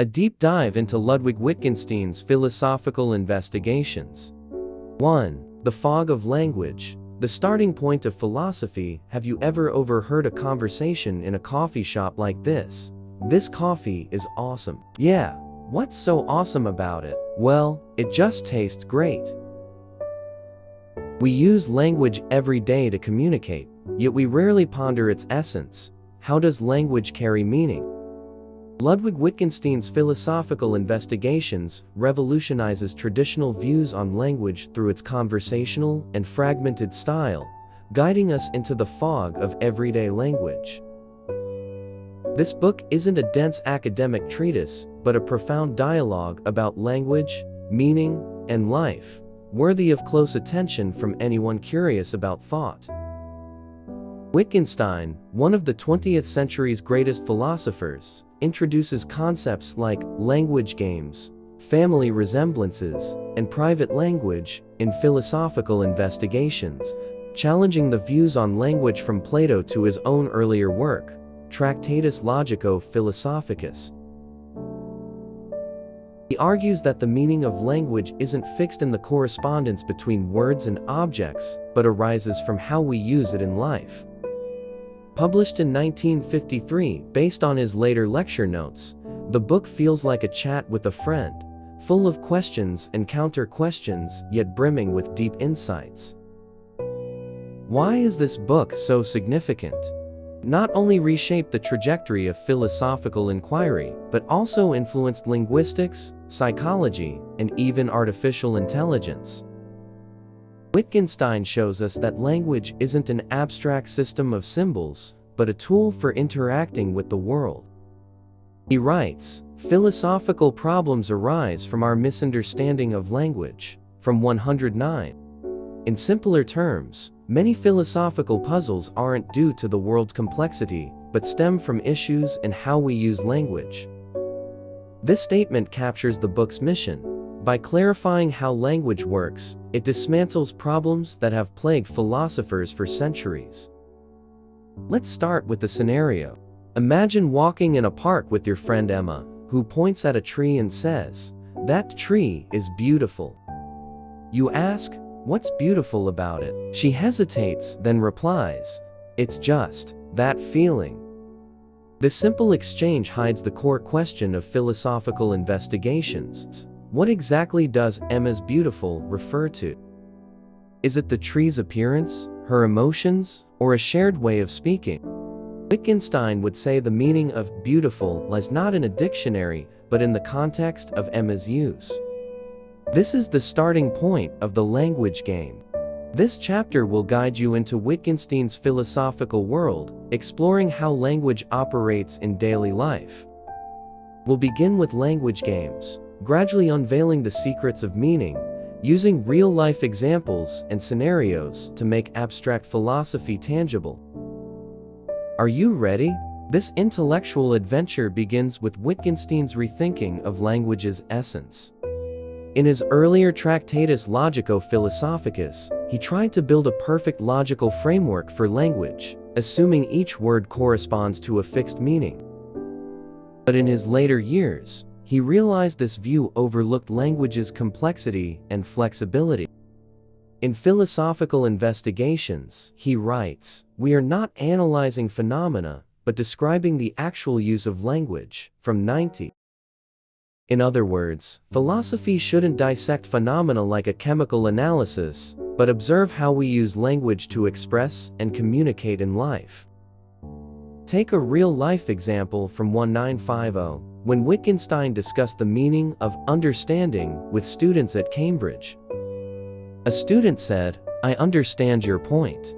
A deep dive into Ludwig Wittgenstein's philosophical investigations. 1. The fog of language. The starting point of philosophy. Have you ever overheard a conversation in a coffee shop like this? This coffee is awesome. Yeah, what's so awesome about it? Well, it just tastes great. We use language every day to communicate, yet we rarely ponder its essence. How does language carry meaning? Ludwig Wittgenstein's philosophical investigations revolutionizes traditional views on language through its conversational and fragmented style, guiding us into the fog of everyday language. This book isn't a dense academic treatise, but a profound dialogue about language, meaning, and life, worthy of close attention from anyone curious about thought. Wittgenstein, one of the 20th century's greatest philosophers, introduces concepts like language games, family resemblances, and private language in philosophical investigations, challenging the views on language from Plato to his own earlier work, Tractatus Logico-Philosophicus. He argues that the meaning of language isn't fixed in the correspondence between words and objects, but arises from how we use it in life. Published in 1953, based on his later lecture notes, the book feels like a chat with a friend, full of questions and counter-questions, yet brimming with deep insights. Why is this book so significant? Not only reshaped the trajectory of philosophical inquiry, but also influenced linguistics, psychology, and even artificial intelligence. Wittgenstein shows us that language isn't an abstract system of symbols, but a tool for interacting with the world. He writes, philosophical problems arise from our misunderstanding of language. From 109. In simpler terms, many philosophical puzzles aren't due to the world's complexity, but stem from issues in how we use language. This statement captures the book's mission. By clarifying how language works, it dismantles problems that have plagued philosophers for centuries. Let's start with the scenario. Imagine walking in a park with your friend Emma, who points at a tree and says, "That tree is beautiful." You ask, "What's beautiful about it?" She hesitates, then replies, "It's just that feeling." This simple exchange hides the core question of philosophical investigations. What exactly does Emma's beautiful refer to? Is it the tree's appearance, her emotions, or a shared way of speaking? Wittgenstein would say the meaning of beautiful lies not in a dictionary, but in the context of Emma's use. This is the starting point of the language game. This chapter will guide you into Wittgenstein's philosophical world, exploring how language operates in daily life. We'll begin with language games, gradually unveiling the secrets of meaning, using real-life examples and scenarios to make abstract philosophy tangible. Are you ready? This intellectual adventure begins with Wittgenstein's rethinking of language's essence. In his earlier Tractatus Logico-Philosophicus, he tried to build a perfect logical framework for language, assuming each word corresponds to a fixed meaning. But in his later years, he realized this view overlooked language's complexity and flexibility. In philosophical investigations, he writes, "We are not analyzing phenomena, but describing the actual use of language." From 90. In other words, philosophy shouldn't dissect phenomena like a chemical analysis, but observe how we use language to express and communicate in life. Take a real-life example from 1950, when Wittgenstein discussed the meaning of understanding with students at Cambridge. A student said, "I understand your point."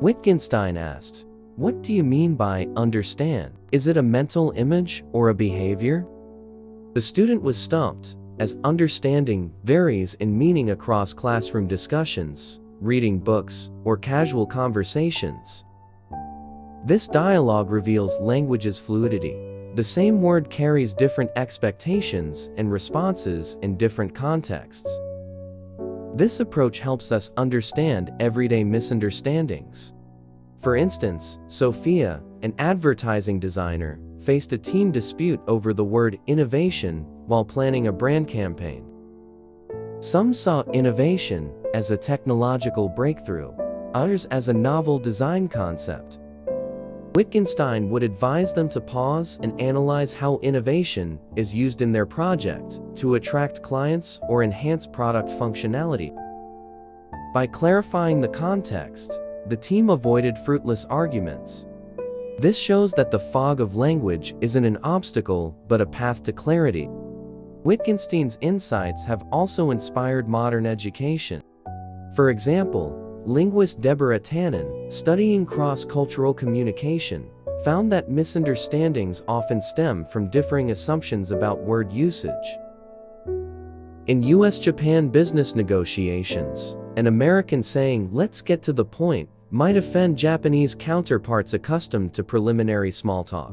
Wittgenstein asked, "What do you mean by understand? Is it a mental image or a behavior?" The student was stumped, as understanding varies in meaning across classroom discussions, reading books, or casual conversations. This dialogue reveals language's fluidity. The same word carries different expectations and responses in different contexts. This approach helps us understand everyday misunderstandings. For instance, Sophia, an advertising designer, faced a team dispute over the word innovation while planning a brand campaign. Some saw innovation as a technological breakthrough, others as a novel design concept. Wittgenstein would advise them to pause and analyze how innovation is used in their project to attract clients or enhance product functionality. By clarifying the context, the team avoided fruitless arguments. This shows that the fog of language isn't an obstacle but a path to clarity. Wittgenstein's insights have also inspired modern education. For example, linguist Deborah Tannen, studying cross-cultural communication, found that misunderstandings often stem from differing assumptions about word usage. In US-Japan business negotiations, an American saying, "Let's get to the point," might offend Japanese counterparts accustomed to preliminary small talk.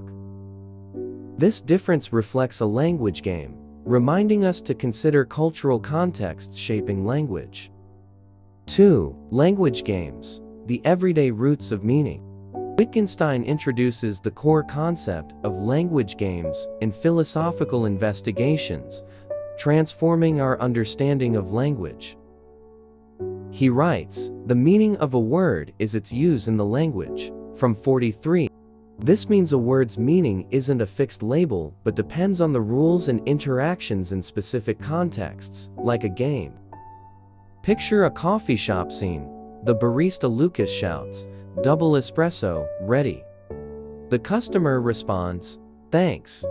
This difference reflects a language game, reminding us to consider cultural contexts shaping language. 2. Language games, the everyday roots of meaning. Wittgenstein introduces the core concept of language games in Philosophical Investigations, transforming our understanding of language. He writes, "The meaning of a word is its use in the language." From 43. This means a word's meaning isn't a fixed label but depends on the rules and interactions in specific contexts, like a game. Picture a coffee shop scene. The barista Lucas shouts, "Double espresso, ready." The customer responds, "Thanks."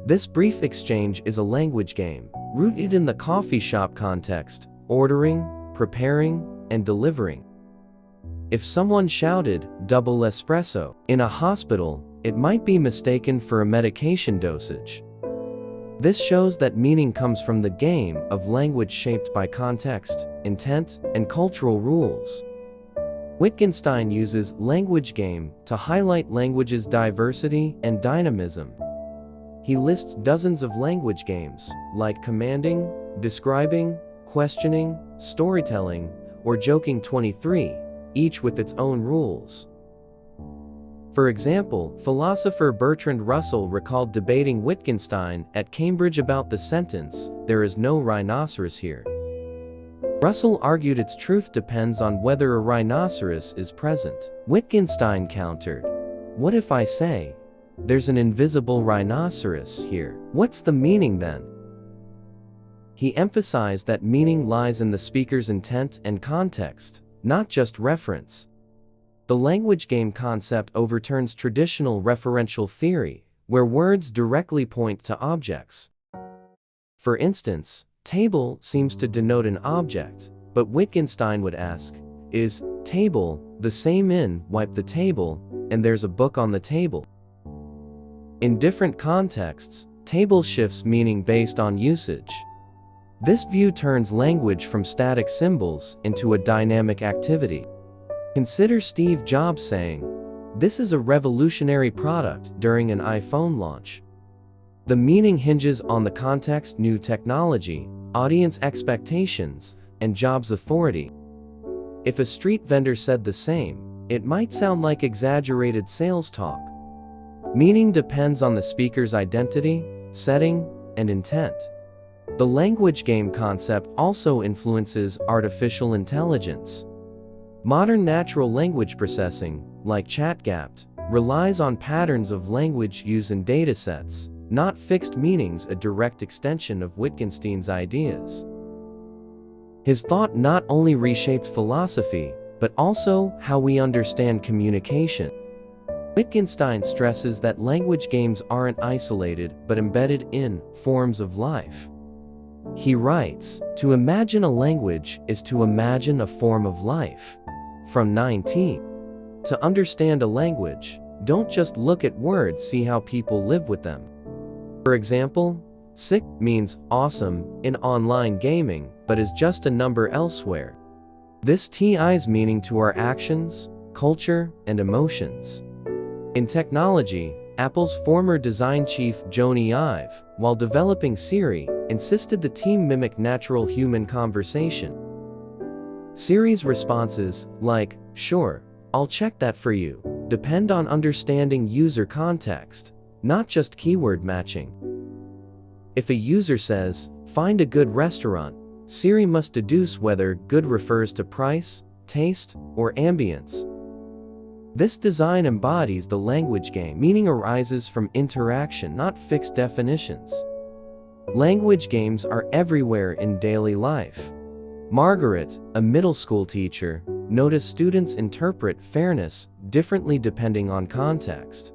This brief exchange is a language game, rooted in the coffee shop context, ordering, preparing, and delivering. If someone shouted, "Double espresso," in a hospital, it might be mistaken for a medication dosage. This shows that meaning comes from the game of language shaped by context, intent, and cultural rules. Wittgenstein uses language game to highlight language's diversity and dynamism. He lists dozens of language games, like commanding, describing, questioning, storytelling, or joking 23, each with its own rules. For example, philosopher Bertrand Russell recalled debating Wittgenstein at Cambridge about the sentence, "There is no rhinoceros here." Russell argued its truth depends on whether a rhinoceros is present. Wittgenstein countered, "What if I say, there's an invisible rhinoceros here? What's the meaning then?" He emphasized that meaning lies in the speaker's intent and context, not just reference. The language game concept overturns traditional referential theory, where words directly point to objects. For instance, table seems to denote an object, but Wittgenstein would ask, is table the same in wipe the table, and there's a book on the table? In different contexts, table shifts meaning based on usage. This view turns language from static symbols into a dynamic activity. Consider Steve Jobs saying, "This is a revolutionary product" during an iPhone launch. The meaning hinges on the context, new technology, audience expectations, and Jobs' authority. If a street vendor said the same, it might sound like exaggerated sales talk. Meaning depends on the speaker's identity, setting, and intent. The language game concept also influences artificial intelligence. Modern natural language processing, like ChatGPT, relies on patterns of language use in datasets, not fixed meanings, a direct extension of Wittgenstein's ideas. His thought not only reshaped philosophy, but also how we understand communication. Wittgenstein stresses that language games aren't isolated but embedded in forms of life. He writes, "To imagine a language is to imagine a form of life." From 19. To understand a language, don't just look at words, see how people live with them. For example, sick means awesome in online gaming, but is just a number elsewhere. This ties meaning to our actions, culture, and emotions. In technology, Apple's former design chief Jony Ive, while developing Siri, insisted the team mimic natural human conversation. Siri's responses, like, "Sure, I'll check that for you," depend on understanding user context, not just keyword matching. If a user says, "Find a good restaurant," Siri must deduce whether good refers to price, taste, or ambience. This design embodies the language game. Meaning arises from interaction, not fixed definitions. Language games are everywhere in daily life. Margaret, a middle school teacher, noticed students interpret fairness differently depending on context.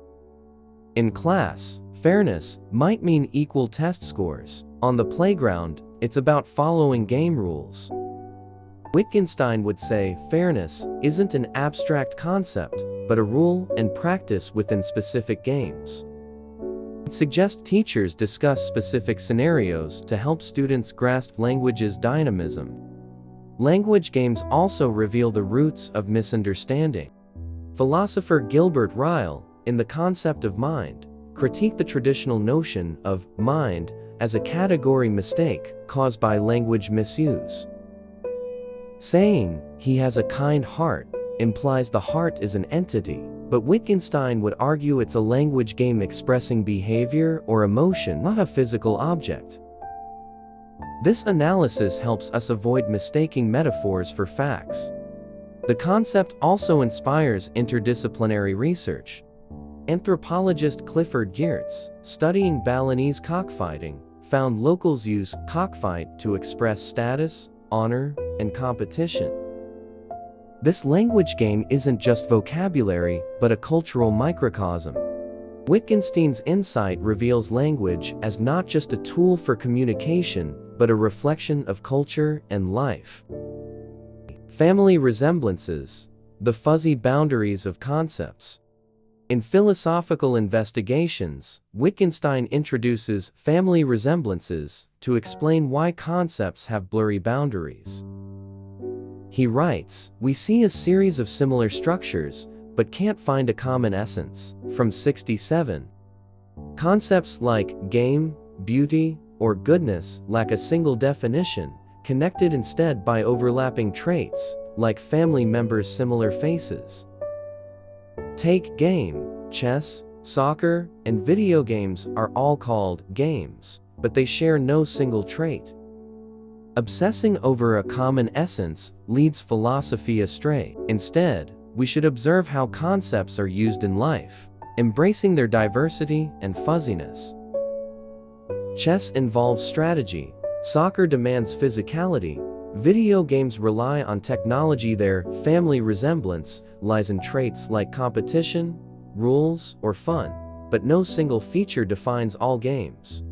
In class, fairness might mean equal test scores. On the playground, it's about following game rules. Wittgenstein would say fairness isn't an abstract concept, but a rule and practice within specific games. It suggests teachers discuss specific scenarios to help students grasp language's dynamism. Language games also reveal the roots of misunderstanding. Philosopher Gilbert Ryle, in The Concept of Mind, critiqued the traditional notion of mind as a category mistake caused by language misuse. Saying, "he has a kind heart," implies the heart is an entity, but Wittgenstein would argue it's a language game expressing behavior or emotion, not a physical object. This analysis helps us avoid mistaking metaphors for facts. The concept also inspires interdisciplinary research. Anthropologist Clifford Geertz, studying Balinese cockfighting, found locals use cockfight to express status, honor, and competition. This language game isn't just vocabulary, but a cultural microcosm. Wittgenstein's insight reveals language as not just a tool for communication, but a reflection of culture and life. Family resemblances, the fuzzy boundaries of concepts. In philosophical investigations, Wittgenstein introduces family resemblances to explain why concepts have blurry boundaries. He writes, "We see a series of similar structures, but can't find a common essence." From 67. Concepts like game, beauty, or goodness lack a single definition, connected instead by overlapping traits, like family members' similar faces. Take game, chess, soccer, and video games are all called games, but they share no single trait. Obsessing over a common essence leads philosophy astray. Instead, we should observe how concepts are used in life, embracing their diversity and fuzziness. Chess involves strategy, soccer demands physicality, video games rely on technology. Their family resemblance lies in traits like competition, rules, or fun, but no single feature defines all games.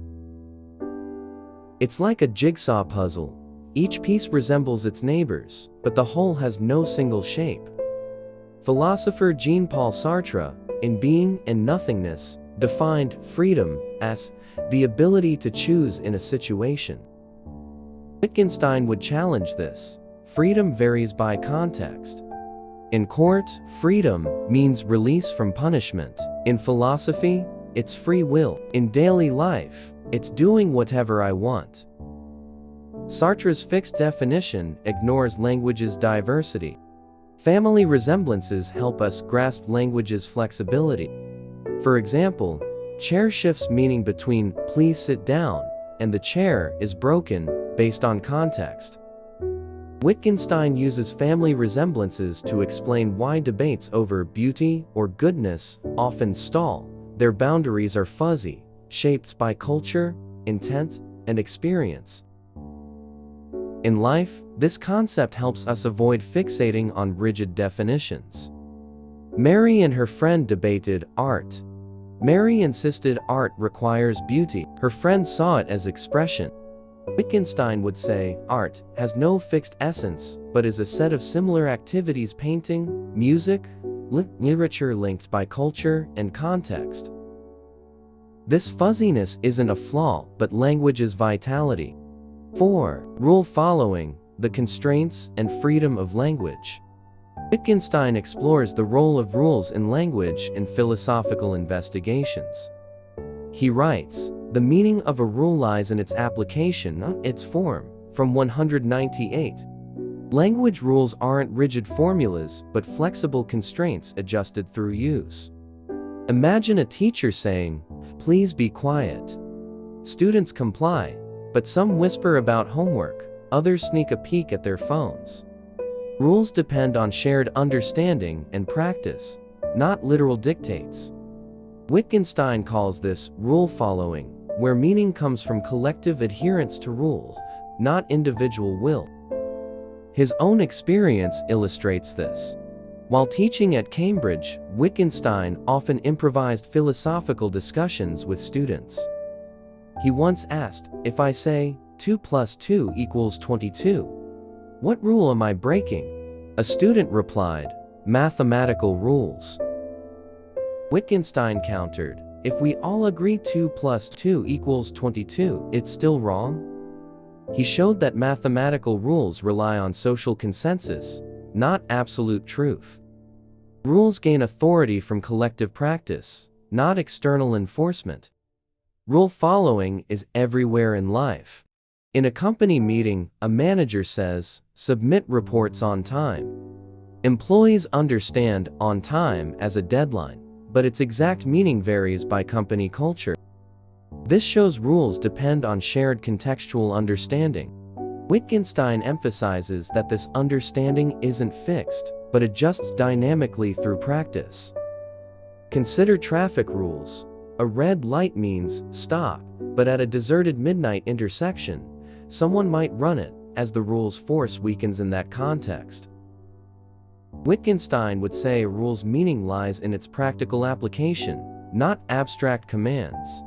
It's like a jigsaw puzzle. Each piece resembles its neighbors, but the whole has no single shape. Philosopher Jean-Paul Sartre, in Being and Nothingness, defined freedom as the ability to choose in a situation. Wittgenstein would challenge this. Freedom varies by context. In court, freedom means release from punishment. In philosophy, it's free will. In daily life, it's doing whatever I want. Sartre's fixed definition ignores language's diversity. Family resemblances help us grasp language's flexibility. For example, chair shifts meaning between "please sit down" and "the chair is broken" based on context. Wittgenstein uses family resemblances to explain why debates over beauty or goodness often stall. Their boundaries are fuzzy, shaped by culture, intent, and experience. In life, this concept helps us avoid fixating on rigid definitions. Mary and her friend debated art. Mary insisted art requires beauty. Her friend saw it as expression. Wittgenstein would say, art has no fixed essence, but is a set of similar activities: painting, music, literature linked by culture and context. This fuzziness isn't a flaw, but language's vitality. 4. Rule following, the constraints and freedom of language. Wittgenstein explores the role of rules in language in philosophical investigations. He writes, "The meaning of a rule lies in its application, not its form." From 198. Language rules aren't rigid formulas, but flexible constraints adjusted through use. Imagine a teacher saying, Please be quiet. Students comply, but some whisper about homework, others sneak a peek at their phones. Rules depend on shared understanding and practice, not literal dictates. Wittgenstein calls this rule following, where meaning comes from collective adherence to rules, not individual will. His own experience illustrates this. While teaching at Cambridge, Wittgenstein often improvised philosophical discussions with students. He once asked, "If I say 2 plus 2 equals 22, what rule am I breaking?" A student replied, "Mathematical rules." Wittgenstein countered, "If we all agree 2 plus 2 equals 22, it's still wrong?" He showed that mathematical rules rely on social consensus, not absolute truth. Rules gain authority from collective practice, not external enforcement. Rule following is everywhere in life. In a company meeting, a manager says, "Submit reports on time." Employees understand "on time" as a deadline, but its exact meaning varies by company culture. This shows rules depend on shared contextual understanding. Wittgenstein emphasizes that this understanding isn't fixed, but adjusts dynamically through practice. Consider traffic rules. A red light means stop, but at a deserted midnight intersection, someone might run it, as the rule's force weakens in that context. Wittgenstein would say a rule's meaning lies in its practical application, not abstract commands.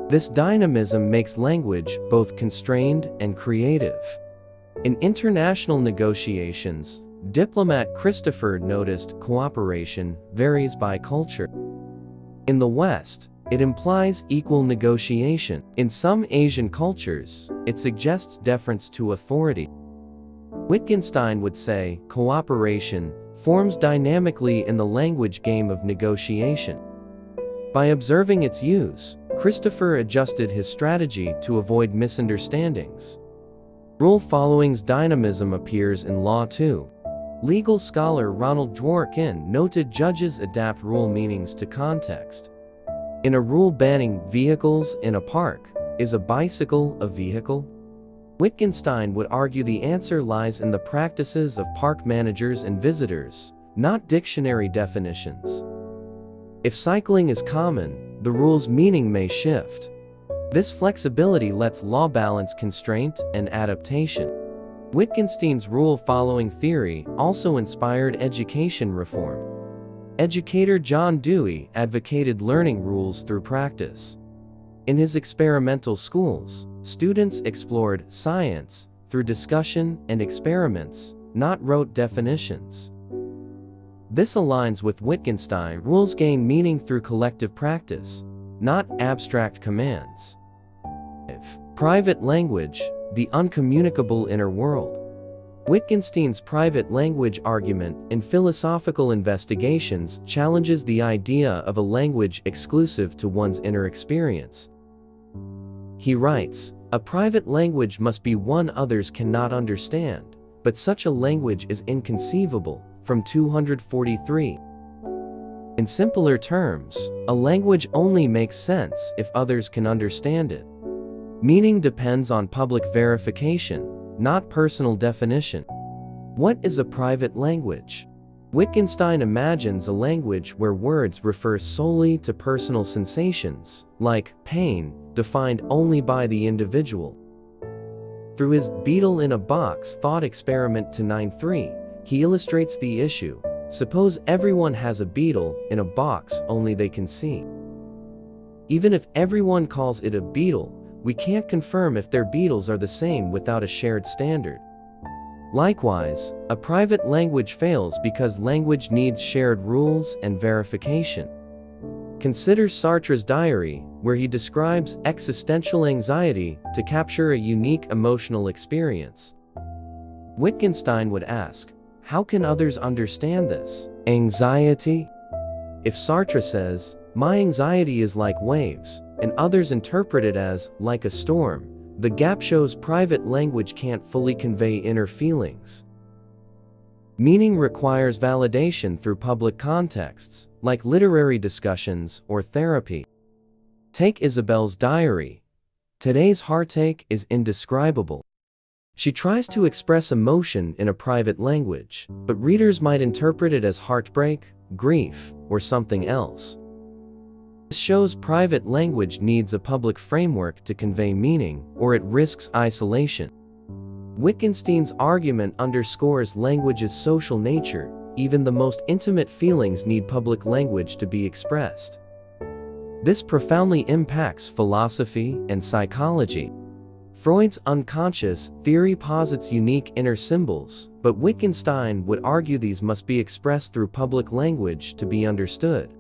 This dynamism makes language both constrained and creative. In international negotiations, diplomat Christopher noticed cooperation varies by culture. In the West, it implies equal negotiation. In some Asian cultures, it suggests deference to authority. Wittgenstein would say cooperation forms dynamically in the language game of negotiation. By observing its use, Christopher adjusted his strategy to avoid misunderstandings. Rule following's dynamism appears in law too. Legal scholar Ronald Dworkin noted judges adapt rule meanings to context. In a rule banning vehicles in a park, is a bicycle a vehicle? Wittgenstein would argue the answer lies in the practices of park managers and visitors, not dictionary definitions. If cycling is common, the rule's meaning may shift. This flexibility lets law balance constraint and adaptation. Wittgenstein's rule-following theory also inspired education reform. Educator John Dewey advocated learning rules through practice. In his experimental schools, students explored science through discussion and experiments, not rote definitions. This aligns with Wittgenstein. Rules gain meaning through collective practice, not abstract commands. Private language, the uncommunicable inner world. Wittgenstein's private language argument in philosophical investigations challenges the idea of a language exclusive to one's inner experience. He writes, "A private language must be one others cannot understand, but such a language is inconceivable," from 243. In simpler terms, a language only makes sense if others can understand it. Meaning depends on public verification, not personal definition. What is a private language? Wittgenstein imagines a language where words refer solely to personal sensations, like pain, defined only by the individual. Through his beetle in a box thought experiment to 9.3, he illustrates the issue. Suppose everyone has a beetle in a box only they can see. Even if everyone calls it a beetle, we can't confirm if their beetles are the same without a shared standard. Likewise, a private language fails because language needs shared rules and verification. Consider Sartre's diary, where he describes existential anxiety to capture a unique emotional experience. Wittgenstein would ask, how can others understand this anxiety? If Sartre says, "My anxiety is like waves," and others interpret it as, like a storm, the gap shows private language can't fully convey inner feelings. Meaning requires validation through public contexts, like literary discussions or therapy. Take Isabel's diary. Today's heartache is indescribable. She tries to express emotion in a private language, but readers might interpret it as heartbreak, grief, or something else. This shows private language needs a public framework to convey meaning, or it risks isolation. Wittgenstein's argument underscores language's social nature. Even the most intimate feelings need public language to be expressed. This profoundly impacts philosophy and psychology. Freud's unconscious theory posits unique inner symbols, but Wittgenstein would argue these must be expressed through public language to be understood.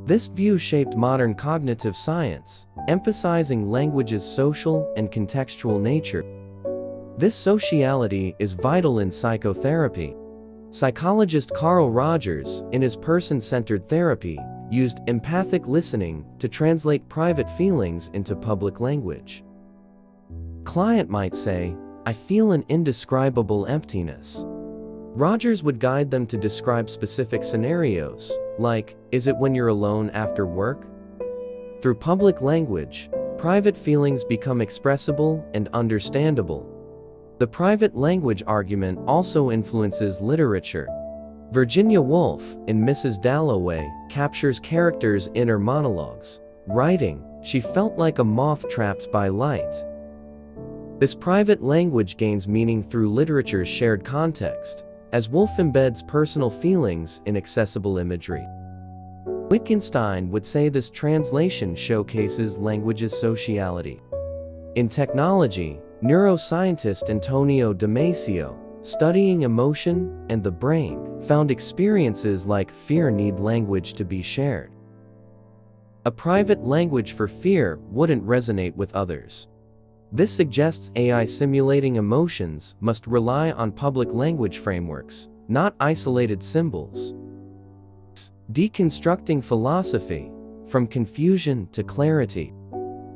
This view shaped modern cognitive science, emphasizing language's social and contextual nature. This sociality is vital in psychotherapy. Psychologist Carl Rogers, in his person-centered therapy, used empathic listening to translate private feelings into public language. Client might say, "I feel an indescribable emptiness." Rogers would guide them to describe specific scenarios, like, "Is it when you're alone after work?" Through public language, private feelings become expressible and understandable. The private language argument also influences literature. Virginia Woolf, in Mrs. Dalloway, captures characters' inner monologues, writing, "She felt like a moth trapped by light." This private language gains meaning through literature's shared context, as Woolf embeds personal feelings in accessible imagery. Wittgenstein would say this translation showcases language's sociality. In technology, neuroscientist Antonio Damasio, studying emotion and the brain, found experiences like fear need language to be shared. A private language for fear wouldn't resonate with others. This suggests AI simulating emotions must rely on public language frameworks, not isolated symbols. Deconstructing philosophy, from confusion to clarity.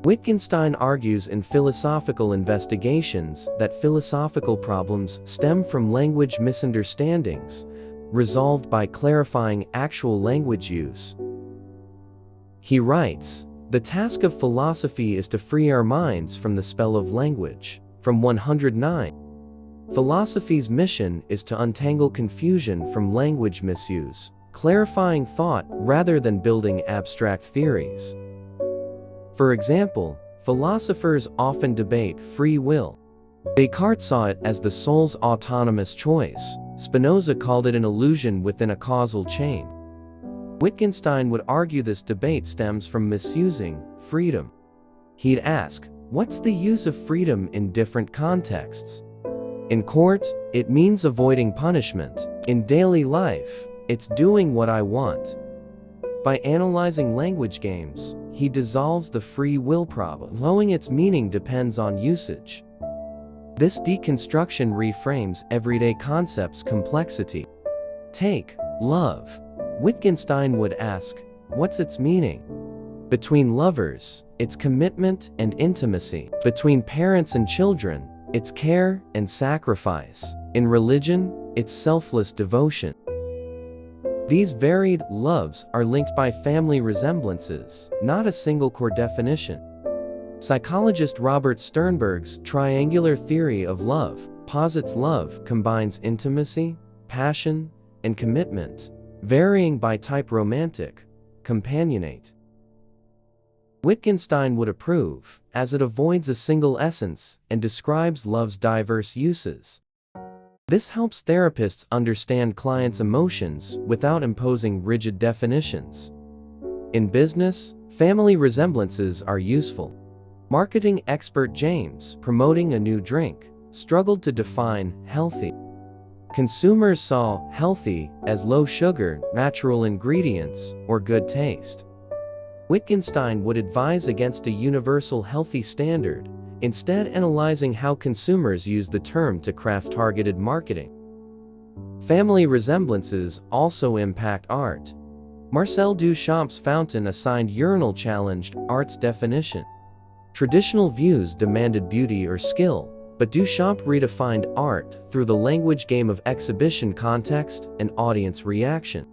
Wittgenstein argues in Philosophical Investigations that philosophical problems stem from language misunderstandings, resolved by clarifying actual language use. He writes, "The task of philosophy is to free our minds from the spell of language." From 109. Philosophy's mission is to untangle confusion from language misuse, clarifying thought rather than building abstract theories. For example, philosophers often debate free will. Descartes saw it as the soul's autonomous choice. Spinoza called it an illusion within a causal chain. Wittgenstein would argue this debate stems from misusing freedom. He'd ask, what's the use of freedom in different contexts? In court, it means avoiding punishment. In daily life, it's doing what I want. By analyzing language games, he dissolves the free will problem, knowing its meaning depends on usage. This deconstruction reframes everyday concepts' complexity. Take love. Wittgenstein would ask, what's its meaning? Between lovers, it's commitment and intimacy. Between parents and children, it's care and sacrifice. In religion, it's selfless devotion. These varied loves are linked by family resemblances, not a single core definition. Psychologist Robert Sternberg's triangular theory of love posits love combines intimacy, passion, and commitment, varying by type: romantic, companionate. Wittgenstein would approve, as it avoids a single essence and describes love's diverse uses. This helps therapists understand clients' emotions without imposing rigid definitions. In business, family resemblances are useful. Marketing expert James, promoting a new drink, struggled to define healthy. Consumers saw healthy as low sugar, natural ingredients, or good taste. Wittgenstein would advise against a universal healthy standard, instead analyzing how consumers use the term to craft targeted marketing. Family resemblances also impact art. Marcel Duchamp's fountain assigned urinal challenged art's definition. Traditional views demanded beauty or skill, but Duchamp redefined art through the language game of exhibition context and audience reaction.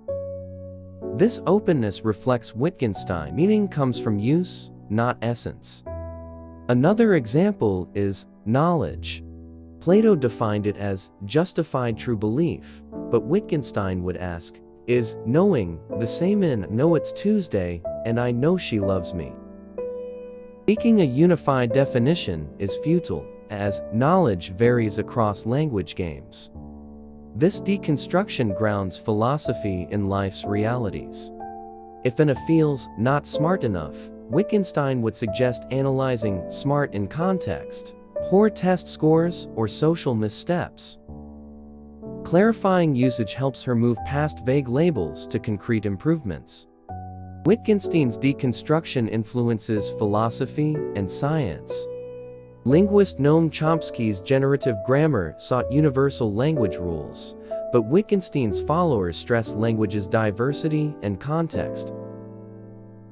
This openness reflects Wittgenstein. Meaning comes from use, not essence. Another example is knowledge. Plato defined it as justified true belief, but Wittgenstein would ask, is knowing the same in know it's Tuesday and I know she loves me? Seeking a unified definition is futile, as knowledge varies across language games. This deconstruction grounds philosophy in life's realities. If an feels not smart enough, Wittgenstein would suggest analyzing smart in context, poor test scores, or social missteps. Clarifying usage helps her move past vague labels to concrete improvements. Wittgenstein's deconstruction influences philosophy and science. Linguist Noam Chomsky's generative grammar sought universal language rules, but Wittgenstein's followers stress language's diversity and context.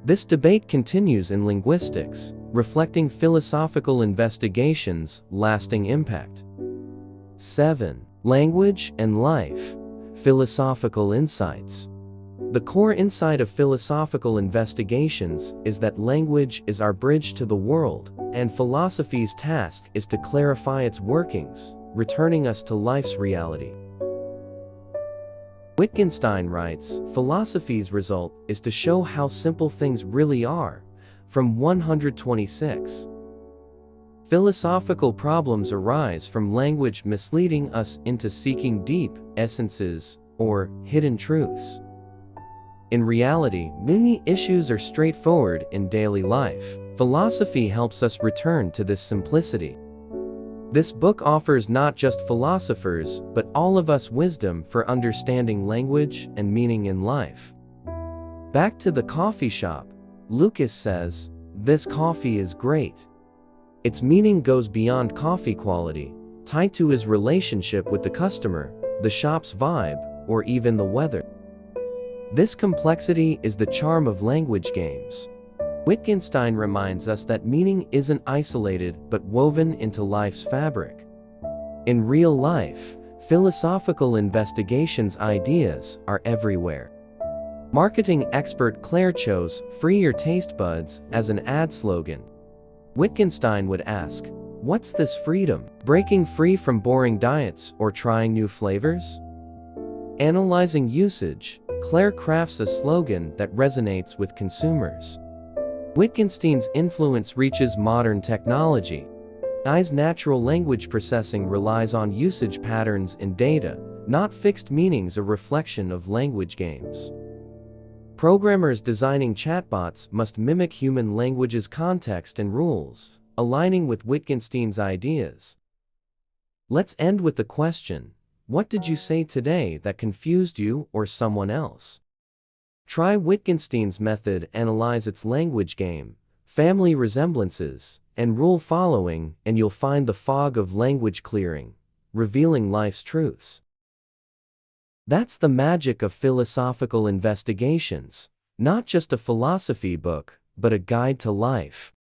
This debate continues in linguistics, reflecting philosophical investigations' lasting impact. 7. Language and life. Philosophical insights. The core insight of philosophical investigations is that language is our bridge to the world, and philosophy's task is to clarify its workings, returning us to life's reality. Wittgenstein writes, philosophy's result is to show how simple things really are, from 126. Philosophical problems arise from language misleading us into seeking deep essences or hidden truths. In reality, many issues are straightforward in daily life. Philosophy helps us return to this simplicity. This book offers not just philosophers, but all of us wisdom for understanding language and meaning in life. Back to the coffee shop, Lucas says, "This coffee is great." Its meaning goes beyond coffee quality, tied to his relationship with the customer, the shop's vibe, or even the weather. This complexity is the charm of language games. Wittgenstein reminds us that meaning isn't isolated but woven into life's fabric. In real life, philosophical investigations' ideas are everywhere. Marketing expert Claire chose "Free your taste buds" as an ad slogan. Wittgenstein would ask, what's this freedom? Breaking free from boring diets or trying new flavors? Analyzing usage, Claire crafts a slogan that resonates with consumers. Wittgenstein's influence reaches modern technology. AI's natural language processing relies on usage patterns in data, not fixed meanings, a reflection of language games. Programmers designing chatbots must mimic human language's context and rules, aligning with Wittgenstein's ideas. Let's end with the question, what did you say today that confused you or someone else? Try Wittgenstein's method, analyze its language game, family resemblances, and rule following, and you'll find the fog of language clearing, revealing life's truths. That's the magic of philosophical investigations, not just a philosophy book, but a guide to life.